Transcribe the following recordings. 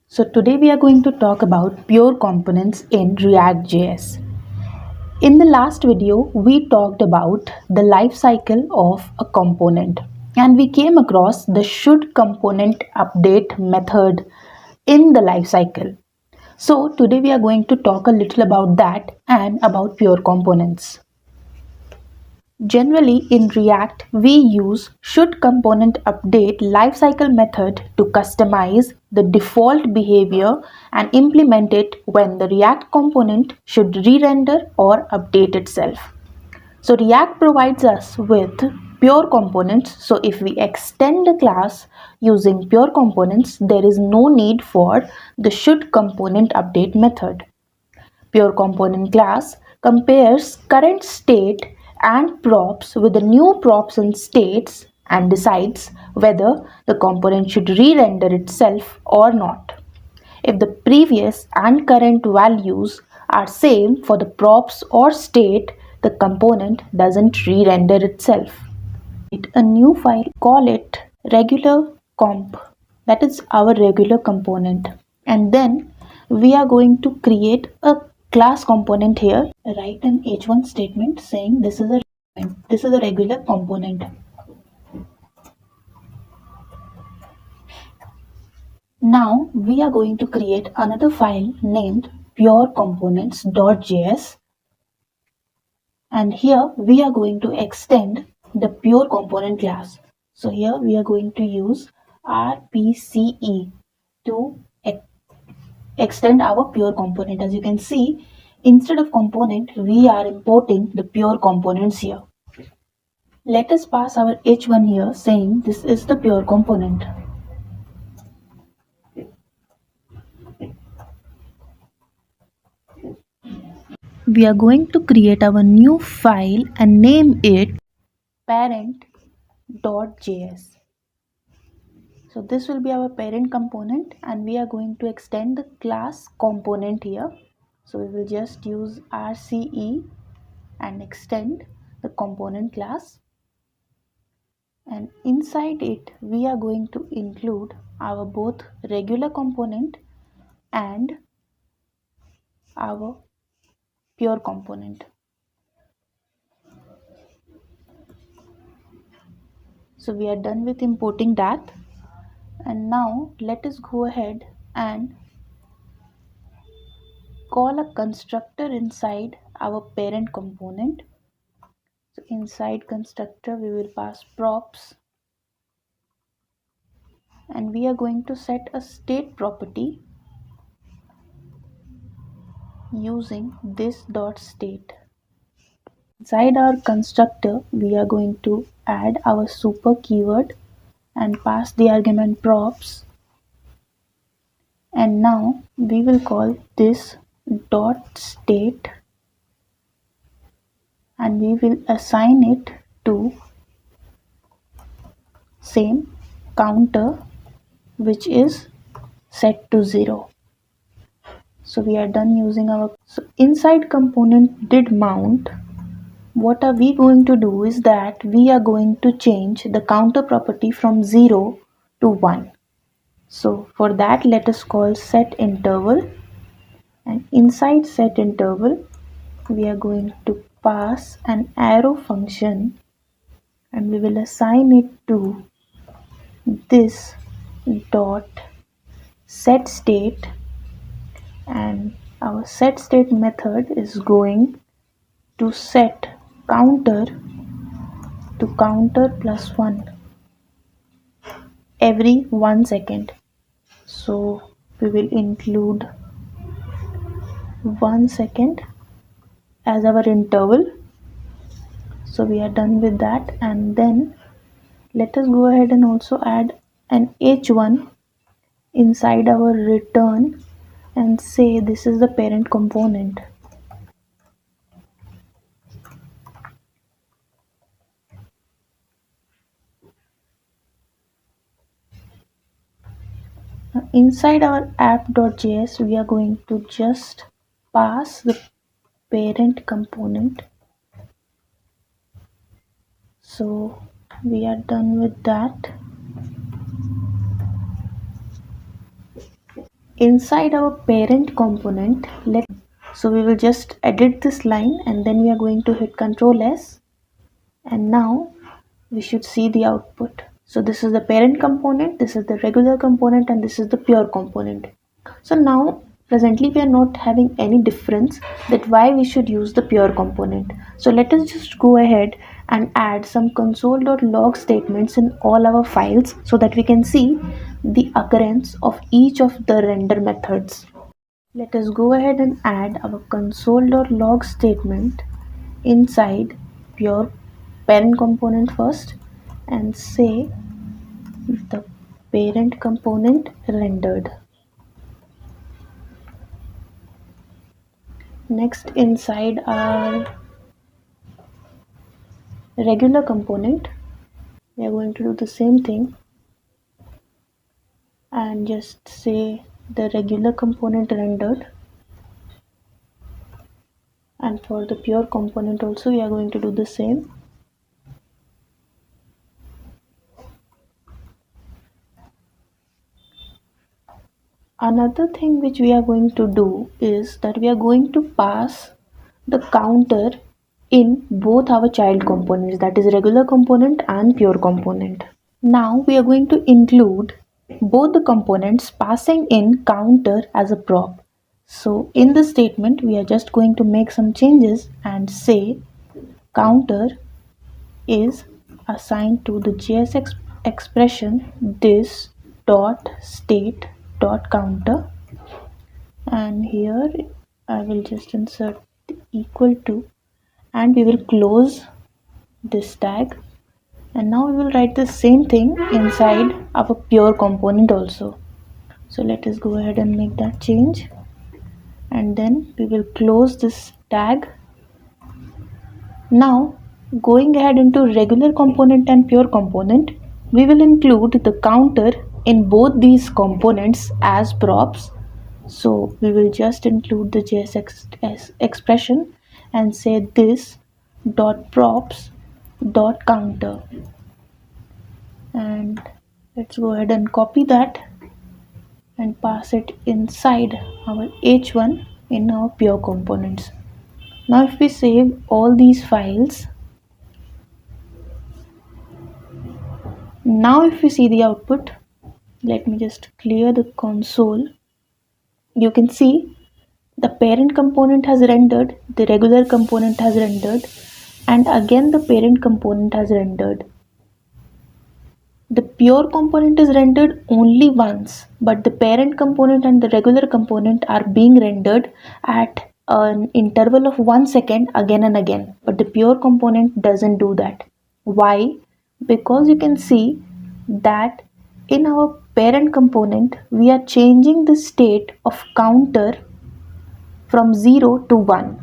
So today we are going to talk about pure components in React.js. In the last video, we talked about the life cycle of a component and we came across the shouldComponentUpdate method in the life cycle. So today we are going to talk a little about that and about pure components. Generally, in React, we use shouldComponentUpdate lifecycle method to customize the default behavior and implement it when the React component should re-render or update itself. So React provides us with pure components. So if we extend the class using pure components, there is no need for the shouldComponentUpdate method. Pure component class compares current state and props with the new props and states and decides whether the component should re-render itself or not. If the previous and current values are same for the props or state, the component doesn't re-render itself. A new file, call it regular comp, that is our regular component, and then we are going to create a class component here. Write an h1 statement saying this is a regular component. Now we are going to create another file named purecomponents.js, and here we are going to extend the pure component class. So here we are going to use RPCE to extend our pure component. As you can see, instead of component, we are importing the pure components here. Let us pass our h1 here saying this is the pure component. We are going to create our new file and name it parent.js. So this will be our parent component and we are going to extend the class component here. So we will just use RCE and extend the component class, and inside it we are going to include our both regular component and our pure component. So we are done with importing that, and now let us go ahead and call a constructor inside our parent component. So inside constructor we will pass props, and we are going to set a state property using this dot state. Inside our constructor we are going to add our super keyword and pass the argument props, and now we will call this dot state and we will assign it to same counter, which is set to 0. So we are done using our inside component did mount. What are we going to do is that we are going to change the counter property from 0 to 1. So for that, let us call set interval, and inside set interval we are going to pass an arrow function and we will assign it to this dot set state, and our set state method is going to set counter to counter plus 1 every 1 second. So we will include 1 second as our interval. So we are done with that, and then let us go ahead and also add an h1 inside our return and say this is the parent component. Now inside our app.js we are going to just pass the parent component. So we are done with that. inside our parent component, so we will just edit this line and then we are going to hit Ctrl S, and now we should see the output. So this is the parent component, this is the regular component, and this is the pure component. So now presently we are not having any difference, that why we should use the pure component. So let us just go ahead and add some console.log statements in all our files so that we can see the occurrence of each of the render methods. Let us go ahead and add our console.log statement inside pure parent component first and say the parent component rendered. Next, inside our regular component, we are going to do the same thing and just say the regular component rendered, and for the pure component also we are going to do the same. Another thing which we are going to do is that we are going to pass the counter in both our child components, that is regular component and pure component. Now we are going to include both the components passing in counter as a prop. So in this statement we are just going to make some changes and say counter is assigned to the JS expression this dot state dot counter, and here I will just insert the equal to, and we will close this tag, and now we will write the same thing inside our pure component also. So let us go ahead and make that change, and then we will close this tag. Now going ahead into regular component and pure component, we will include the counter in both these components as props. So we will just include the JS expression and say this dot props dot counter, and let's go ahead and copy that and pass it inside our h1 in our pure components. Now if we save all these files, now if we see the output, let me just clear the console. You can see the parent component has rendered, the regular component has rendered, and again the parent component has rendered. The pure component is rendered only once, but the parent component and the regular component are being rendered at an interval of 1 second again and again, but the pure component doesn't do that. Why? Because you can see that in our parent component we are changing the state of counter from 0 to 1.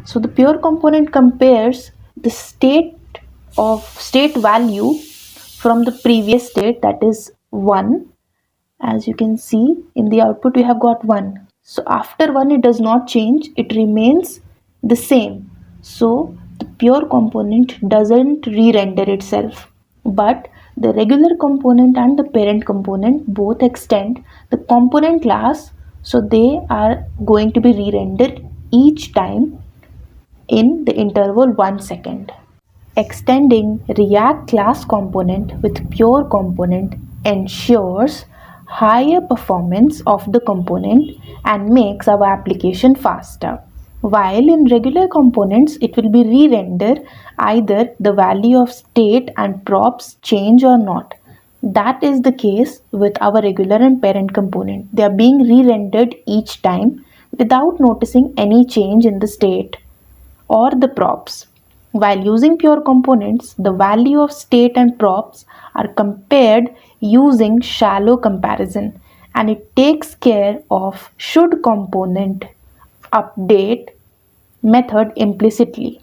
So the pure component compares the state value from the previous state, that is 1. As you can see in the output we have got 1. So after 1 it does not change, it remains the same. So the pure component doesn't re-render itself, but the regular component and the parent component both extend the component class, so they are going to be re-rendered each time in the interval 1 second. Extending React class component with pure component ensures higher performance of the component and makes our application faster. While in regular components, it will be re-rendered either the value of state and props change or not. That is the case with our regular and parent component. They are being re-rendered each time without noticing any change in the state or the props. While using pure components, the value of state and props are compared using shallow comparison, and it takes care of shouldComponentUpdate method implicitly.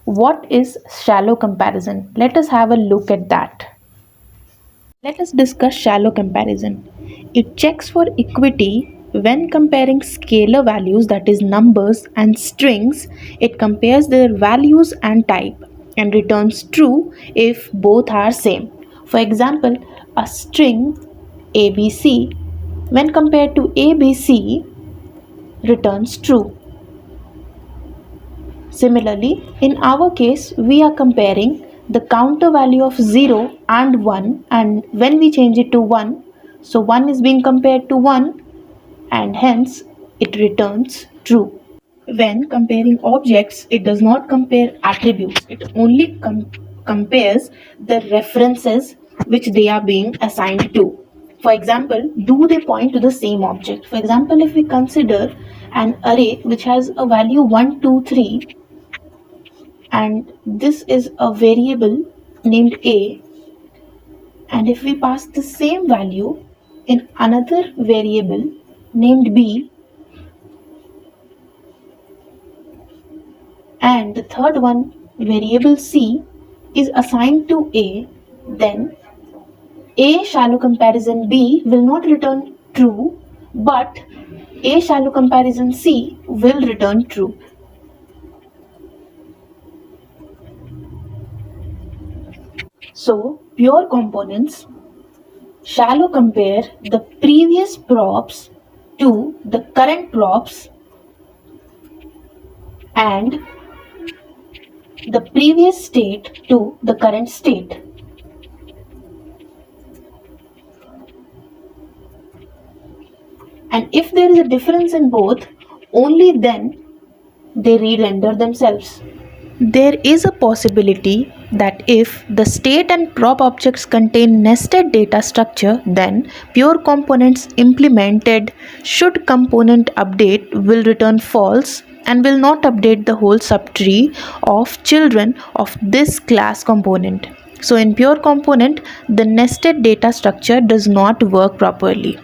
What is shallow comparison? Let us have a look at that. Let us discuss shallow comparison. It checks for equity when comparing scalar values, that is numbers, and strings. It compares their values and type and returns true if both are same. For example, a string ABC when compared to ABC returns true. Similarly, in our case, we are comparing the counter value of 0 and 1, and when we change it to 1, so 1 is being compared to 1 and hence it returns true. When comparing objects, it does not compare attributes, it only compares the references which they are being assigned to. For example, do they point to the same object? For example, if we consider an array which has a value 1, 2, 3, and this is a variable named A, and if we pass the same value in another variable named B, and the third one, variable C, is assigned to A, then A shallow comparison B will not return true, but A shallow comparison C will return true. So, pure components shallow compare the previous props to the current props and the previous state to the current state. And if there is a difference in both, only then they re-render themselves. There is a possibility that if the state and prop objects contain nested data structure, then pure components implemented shouldComponentUpdate will return false and will not update the whole subtree of children of this class component. So in pure component, the nested data structure does not work properly.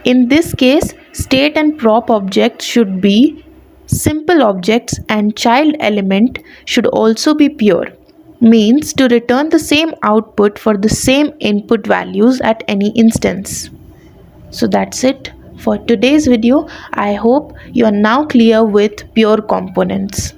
In this case, state and prop objects should be simple objects and child element should also be pure, means to return the same output for the same input values at any instance. So that's it for today's video. I hope you are now clear with pure components.